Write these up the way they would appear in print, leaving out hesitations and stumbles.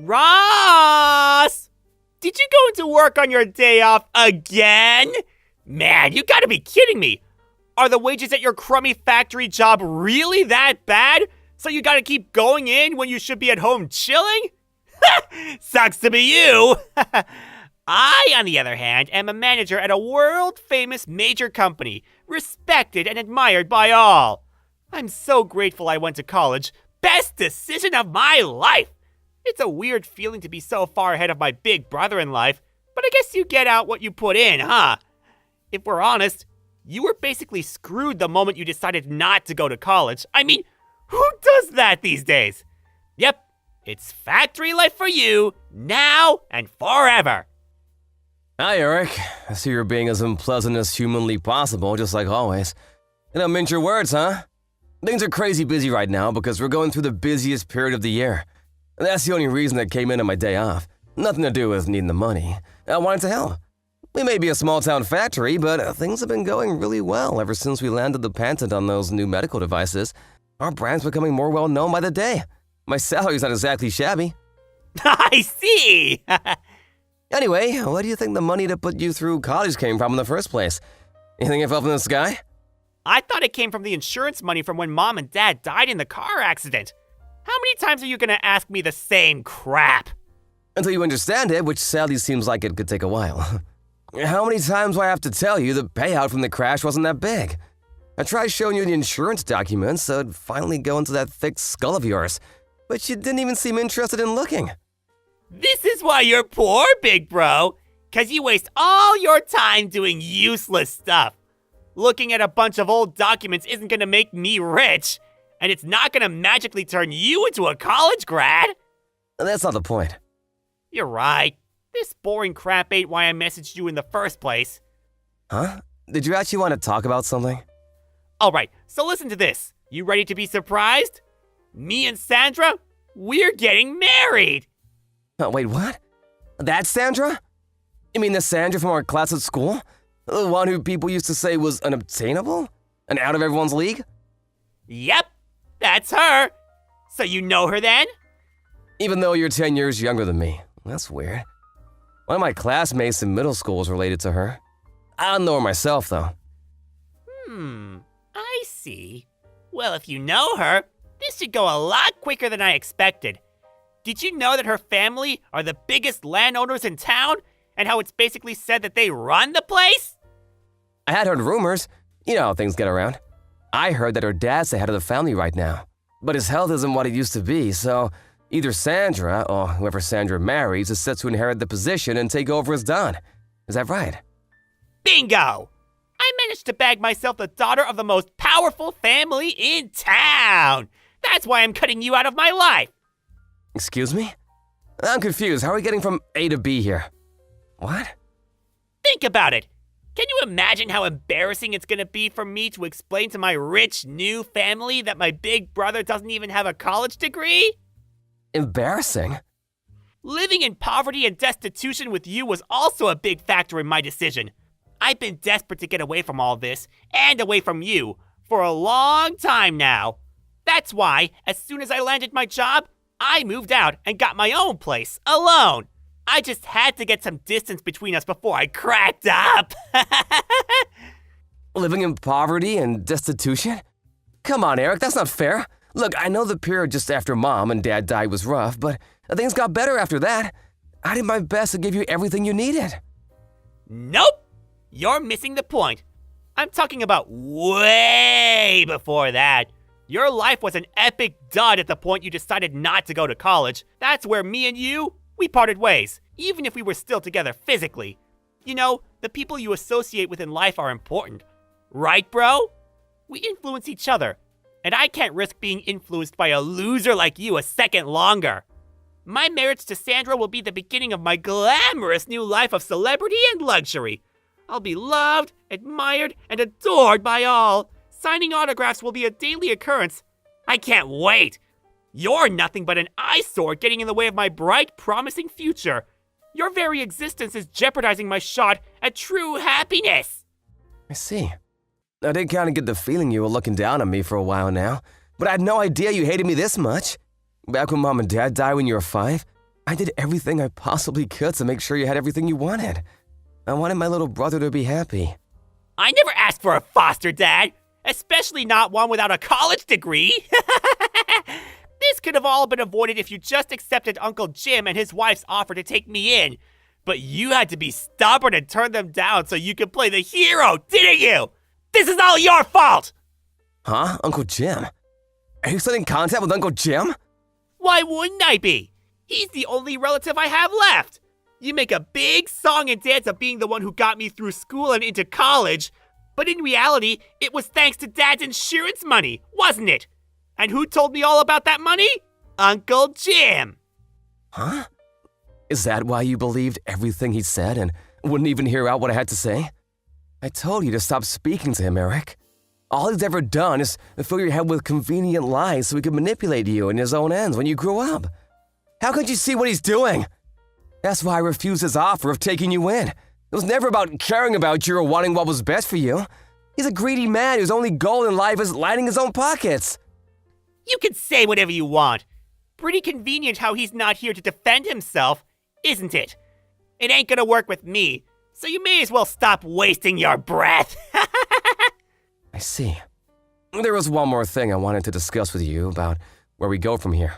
Ross! Did you go into work on your day off again? Man, you gotta be kidding me. Are the wages at your crummy factory job really that bad? So you gotta keep going in when you should be at home chilling? Sucks to be you. I, on the other hand, am a manager at a world-famous major company, respected and admired by all. I'm so grateful I went to college. Best decision of my life! It's a weird feeling to be so far ahead of my big brother in life, but I guess you get out what you put in, huh? If we're honest, you were basically screwed the moment you decided not to go to college. I mean, who does that these days? Yep, it's factory life for you, now and forever. Hi, Eric. I see you're being as unpleasant as humanly possible, just like always. You don't mince your words, huh? Things are crazy busy right now because we're going through the busiest period of the year. And that's the only reason I came in on my day off. Nothing to do with needing the money. I wanted to help. We may be a small-town factory, but things have been going really well ever since we landed the patent on those new medical devices. Our brand's becoming more well-known by the day. My salary's not exactly shabby. I see! Anyway, where do you think the money to put you through college came from in the first place? You think it fell from the sky? I thought it came from the insurance money from when Mom and Dad died in the car accident. How many times are you gonna ask me the same crap? Until you understand it, which sadly seems like it could take a while. How many times do I have to tell you the payout from the crash wasn't that big? I tried showing you the insurance documents so it'd finally go into that thick skull of yours, but you didn't even seem interested in looking. This is why you're poor, big bro. 'Cause you waste all your time doing useless stuff. Looking at a bunch of old documents isn't gonna make me rich, and it's not gonna magically turn you into a college grad. That's not the point. You're right. This boring crap ain't why I messaged you in the first place. Huh? Did you actually want to talk about something? Alright, so listen to this. You ready to be surprised? Me and Sandra, we're getting married! Oh, wait, what? That's Sandra? You mean the Sandra from our class at school? The one who people used to say was unobtainable? And out of everyone's league? Yep, that's her. So you know her then? Even though you're 10 years younger than me. That's weird. One of my classmates in middle school is related to her. I don't know her myself, though. I see. Well, if you know her, this should go a lot quicker than I expected. Did you know that her family are the biggest landowners in town, and how it's basically said that they run the place? I had heard rumors. You know how things get around. I heard that her dad's the head of the family right now. But his health isn't what it used to be, so either Sandra, or whoever Sandra marries, is set to inherit the position and take over as Don. Is that right? Bingo! I managed to bag myself the daughter of the most powerful family in town. That's why I'm cutting you out of my life. Excuse me? I'm confused. How are we getting from A to B here? What? Think about it. Can you imagine how embarrassing it's gonna be for me to explain to my rich new family that my big brother doesn't even have a college degree? Embarrassing? Living in poverty and destitution with you was also a big factor in my decision. I've been desperate to get away from all this, and away from you, for a long time now. That's why, as soon as I landed my job, I moved out and got my own place, alone. I just had to get some distance between us before I cracked up. Living in poverty and destitution? Come on, Eric, that's not fair. Look, I know the period just after Mom and Dad died was rough, but things got better after that. I did my best to give you everything you needed. Nope! You're missing the point. I'm talking about way before that. Your life was an epic dud at the point you decided not to go to college. That's where me and you, we parted ways, even if we were still together physically. You know, the people you associate with in life are important. Right, bro? We influence each other, and I can't risk being influenced by a loser like you a second longer. My marriage to Sandra will be the beginning of my glamorous new life of celebrity and luxury. I'll be loved, admired, and adored by all. Signing autographs will be a daily occurrence. I can't wait. You're nothing but an eyesore getting in the way of my bright, promising future. Your very existence is jeopardizing my shot at true happiness. I see. I did kind of get the feeling you were looking down on me for a while now, but I had no idea you hated me this much. Back when Mom and Dad died when you were 5, I did everything I possibly could to make sure you had everything you wanted. I wanted my little brother to be happy. I never asked for a foster dad, especially not one without a college degree. This could have all been avoided if you just accepted Uncle Jim and his wife's offer to take me in. But you had to be stubborn and turn them down so you could play the hero, didn't you? This is all your fault! Huh? Uncle Jim? Are you still in contact with Uncle Jim? Why wouldn't I be? He's the only relative I have left. You make a big song and dance of being the one who got me through school and into college, but in reality, it was thanks to Dad's insurance money, wasn't it? And who told me all about that money? Uncle Jim. Huh? Is that why you believed everything he said and wouldn't even hear out what I had to say? I told you to stop speaking to him, Eric. All he's ever done is fill your head with convenient lies so he could manipulate you in his own ends when you grew up. How could you see what he's doing? That's why I refused his offer of taking you in. It was never about caring about you or wanting what was best for you. He's a greedy man whose only goal in life is lining his own pockets. You can say whatever you want. Pretty convenient how he's not here to defend himself, isn't it? It ain't gonna work with me, so you may as well stop wasting your breath. I see. There was one more thing I wanted to discuss with you about where we go from here.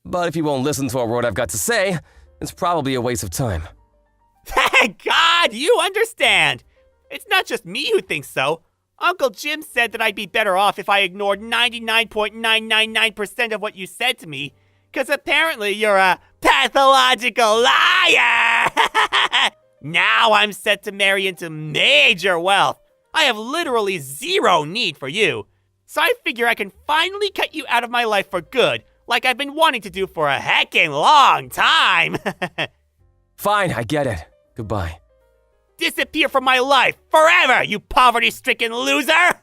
But if you won't listen to a word I've got to say, it's probably a waste of time. Thank God, you understand. It's not just me who thinks so. Uncle Jim said that I'd be better off if I ignored 99.999% of what you said to me, because apparently you're a pathological liar. Now I'm set to marry into major wealth. I have literally zero need for you. So I figure I can finally cut you out of my life for good, like I've been wanting to do for a heckin' long time. Fine, I get it. Goodbye. Disappear from my life forever, you poverty-stricken loser!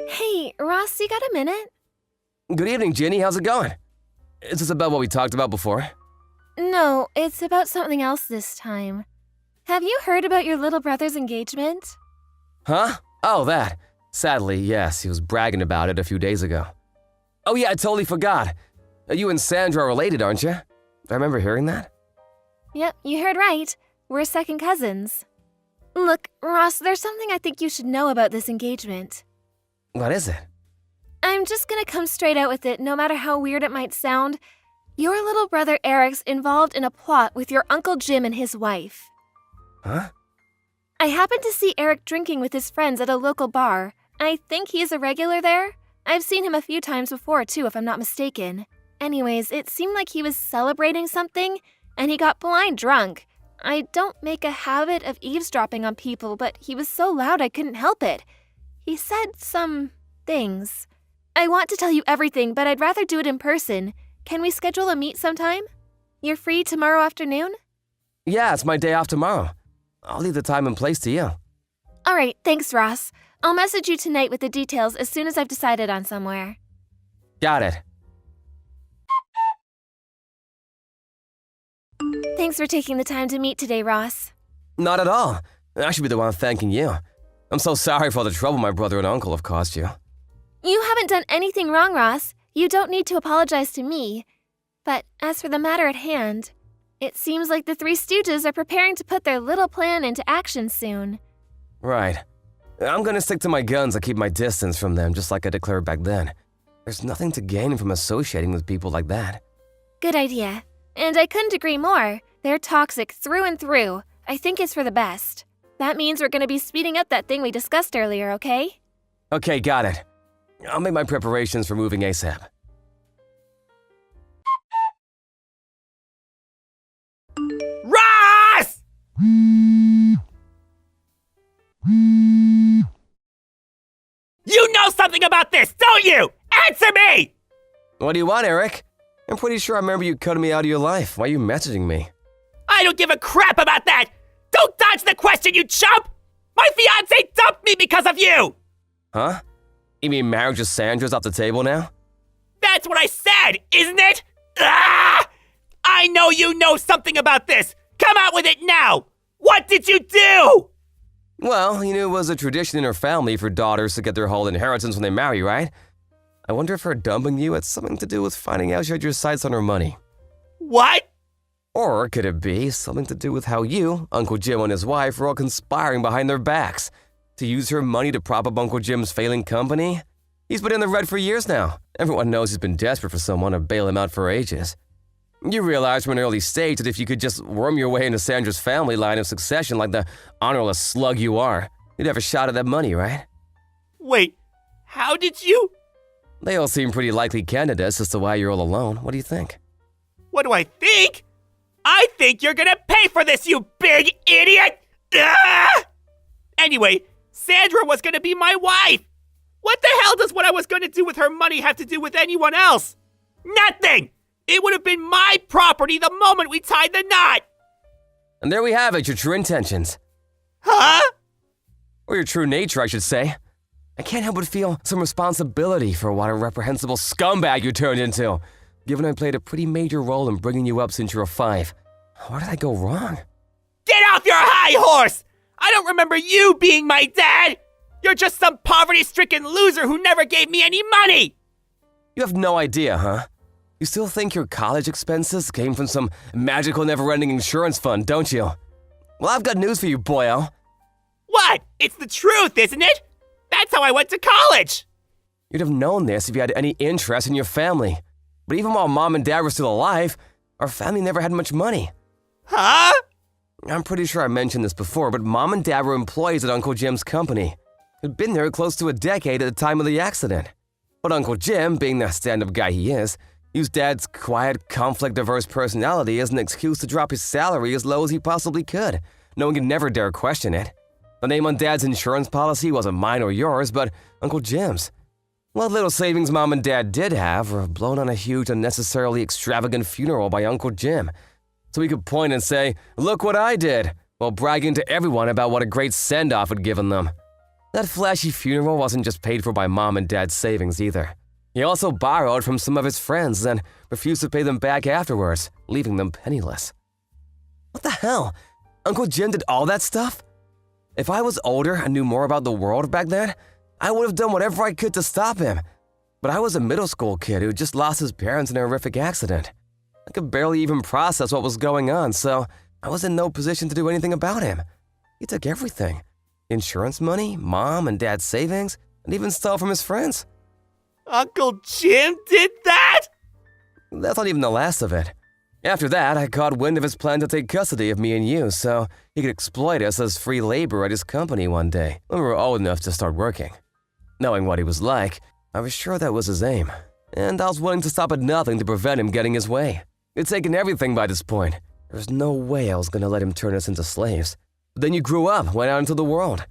Hey, Ross, you got a minute? Good evening, Ginny. How's it going? Is this about what we talked about before? No, it's about something else this time. Have you heard about your little brother's engagement? Huh? Oh, that. Sadly, yes, he was bragging about it a few days ago. Oh yeah, I totally forgot. You and Sandra are related, aren't you? I remember hearing that. Yep, you heard right. We're second cousins. Look, Ross, there's something I think you should know about this engagement. What is it? I'm just gonna come straight out with it, no matter how weird it might sound. Your little brother Eric's involved in a plot with your Uncle Jim and his wife. Huh? I happened to see Eric drinking with his friends at a local bar. I think he's a regular there. I've seen him a few times before, too, if I'm not mistaken. Anyways, it seemed like he was celebrating something, and he got blind drunk. I don't make a habit of eavesdropping on people, but he was so loud I couldn't help it. He said some things. I want to tell you everything, but I'd rather do it in person. Can we schedule a meet sometime? You're free tomorrow afternoon? Yeah, it's my day off tomorrow. I'll leave the time and place to you. All right, thanks, Ross. I'll message you tonight with the details as soon as I've decided on somewhere. Got it. Thanks for taking the time to meet today, Ross. Not at all. I should be the one thanking you. I'm so sorry for all the trouble my brother and uncle have caused you. You haven't done anything wrong, Ross. You don't need to apologize to me. But as for the matter at hand, it seems like the Three Stooges are preparing to put their little plan into action soon. Right. I'm gonna stick to my guns and keep my distance from them just like I declared back then. There's nothing to gain from associating with people like that. Good idea. And I couldn't agree more. They're toxic through and through. I think it's for the best. That means we're gonna be speeding up that thing we discussed earlier, okay? Okay, got it. I'll make my preparations for moving ASAP. Ross! You know something about this, don't you? Answer me! What do you want, Eric? I'm pretty sure I remember you cutting me out of your life. Why are you messaging me? I don't give a crap about that! Don't dodge the question, you chump! My fiancé dumped me because of you! Huh? You mean marriage with Sandra's off the table now? That's what I said, isn't it? Ah! I know you know something about this! Come out with it now! What did you do? Well, you knew it was a tradition in her family for daughters to get their whole inheritance when they marry, right? I wonder if her dumping you had something to do with finding out she had your sights on her money. What? Or could it be something to do with how you, Uncle Jim and his wife were all conspiring behind their backs to use her money to prop up Uncle Jim's failing company? He's been in the red for years now. Everyone knows he's been desperate for someone to bail him out for ages. You realized from an early stage that if you could just worm your way into Sandra's family line of succession like the honorless slug you are, you'd have a shot at that money, right? Wait, how did you? They all seem pretty likely candidates as to why you're all alone. What do you think? What do I think? I think you're gonna pay for this, you big idiot! Ah! Anyway, Sandra was gonna be my wife! What the hell does what I was gonna do with her money have to do with anyone else? Nothing! It would have been my property the moment we tied the knot! And there we have it, your true intentions. Huh? Or your true nature, I should say. I can't help but feel some responsibility for what a reprehensible scumbag you turned into, given I played a pretty major role in bringing you up since you were 5. Where did I go wrong? Get off your high horse! I don't remember you being my dad! You're just some poverty-stricken loser who never gave me any money! You have no idea, huh? You still think your college expenses came from some magical never-ending insurance fund, don't you? Well, I've got news for you, boyo. What? It's the truth, isn't it? That's how I went to college! You'd have known this if you had any interest in your family. But even while Mom and Dad were still alive, our family never had much money. Huh? I'm pretty sure I mentioned this before, but Mom and Dad were employees at Uncle Jim's company. They'd been there close to a decade at the time of the accident. But Uncle Jim, being the stand-up guy he is, used Dad's quiet, conflict-averse personality as an excuse to drop his salary as low as he possibly could. No one could never dare question it. The name on Dad's insurance policy wasn't mine or yours, but Uncle Jim's. What little savings Mom and Dad did have were blown on a huge, unnecessarily extravagant funeral by Uncle Jim. So he could point and say, "Look what I did," while bragging to everyone about what a great send-off had given them. That flashy funeral wasn't just paid for by Mom and Dad's savings either. He also borrowed from some of his friends and refused to pay them back afterwards, leaving them penniless. What the hell? Uncle Jim did all that stuff? If I was older and knew more about the world back then, I would have done whatever I could to stop him. But I was a middle school kid who just lost his parents in a horrific accident. I could barely even process what was going on, so I was in no position to do anything about him. He took everything. Insurance money, Mom and Dad's savings, and even stole from his friends. Uncle Jim did that? That's not even the last of it. After that, I caught wind of his plan to take custody of me and you so he could exploit us as free labor at his company one day when we were old enough to start working. Knowing what he was like, I was sure that was his aim, and I was willing to stop at nothing to prevent him getting his way. He'd taken everything by this point. There was no way I was going to let him turn us into slaves. But then you grew up, went out into the world,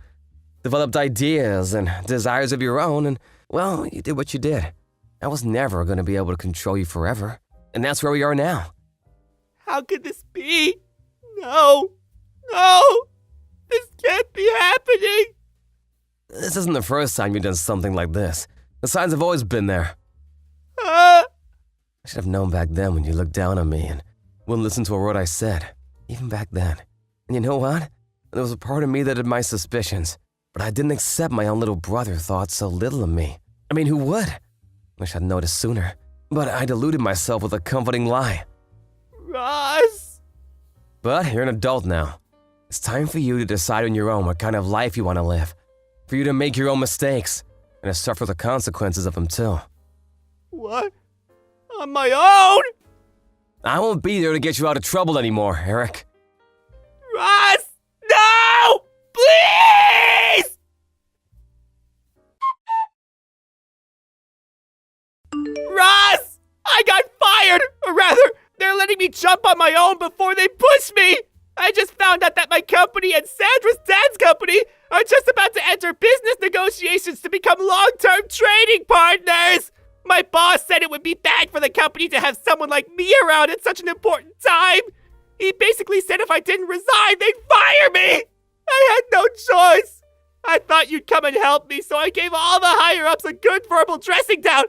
developed ideas and desires of your own, and, well, you did what you did. I was never going to be able to control you forever, and that's where we are now. How could this be? No. This can't be happening. This isn't the first time you've done something like this. The signs have always been there. Uh, I should have known back then when you looked down on me and wouldn't listen to a word I said, even back then. And you know what? There was a part of me that had my suspicions, but I didn't accept my own little brother thought so little of me. I mean, who would? Wish I'd noticed sooner, but I deluded myself with a comforting lie. Ross. But you're an adult now. It's time for you to decide on your own what kind of life you want to live. For you to make your own mistakes and to suffer the consequences of them too. What? On my own? I won't be there to get you out of trouble anymore, Eric. Ross! No! Please! Ross! I got fired! Or rather, they're letting me jump on my own before they push me! I just found out that my company and Sandra's dad's company are just about to enter business negotiations to become long-term trading partners! My boss said it would be bad for the company to have someone like me around at such an important time! He basically said if I didn't resign, they'd fire me! I had no choice! I thought you'd come and help me, so I gave all the higher-ups a good verbal dressing down.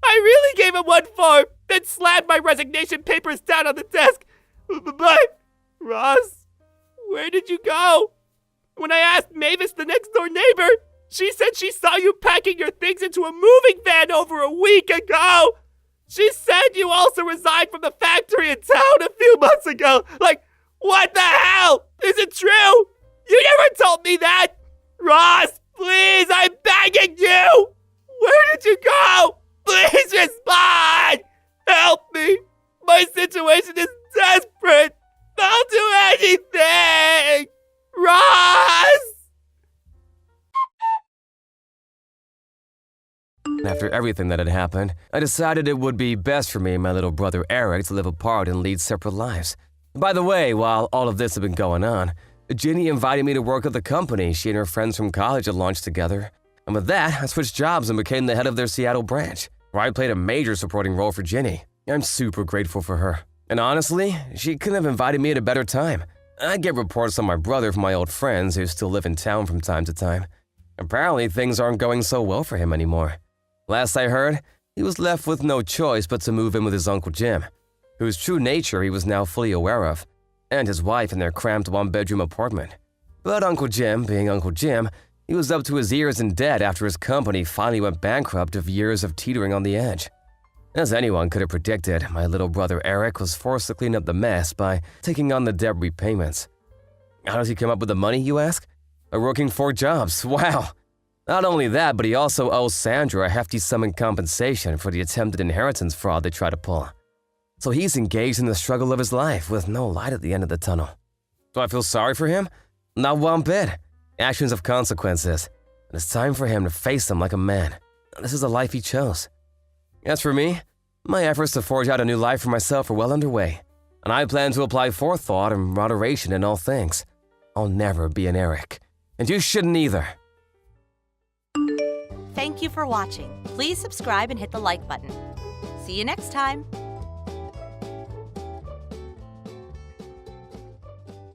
I really gave him one form, then slammed my resignation papers down on the desk. But, Ross, where did you go? When I asked Mavis, the next door neighbor, she said she saw you packing your things into a moving van over a week ago. She said you also resigned from the factory in town a few months ago. Like, what the hell? Is it true? You never told me that. Ross, please, I'm begging you. Where did you go? Please respond. Help me. My situation is desperate. I'll do anything. Ross! After everything that had happened, I decided it would be best for me and my little brother Eric to live apart and lead separate lives. By the way, while all of this had been going on, Ginny invited me to work at the company she and her friends from college had launched together. And with that, I switched jobs and became the head of their Seattle branch, where I played a major supporting role for Ginny. I'm super grateful for her. And honestly, she couldn't have invited me at a better time. I get reports on my brother from my old friends who still live in town from time to time. Apparently, things aren't going so well for him anymore. Last I heard, he was left with no choice but to move in with his Uncle Jim, whose true nature he was now fully aware of, and his wife in their cramped one-bedroom apartment. But Uncle Jim, being Uncle Jim, he was up to his ears in debt after his company finally went bankrupt of years of teetering on the edge. As anyone could have predicted, my little brother Eric was forced to clean up the mess by taking on the debt repayments. How does he come up with the money, you ask? By working 4 jobs, wow! Not only that, but he also owes Sandra a hefty sum in compensation for the attempted inheritance fraud they tried to pull. So he's engaged in the struggle of his life with no light at the end of the tunnel. Do I feel sorry for him? Not one bit. Actions have consequences, and it's time for him to face them like a man. This is the life he chose. As for me, my efforts to forge out a new life for myself are well underway, and I plan to apply forethought and moderation in all things. I'll never be an Eric, and you shouldn't either. Thank you for watching. Please subscribe and hit the like button. See you next time.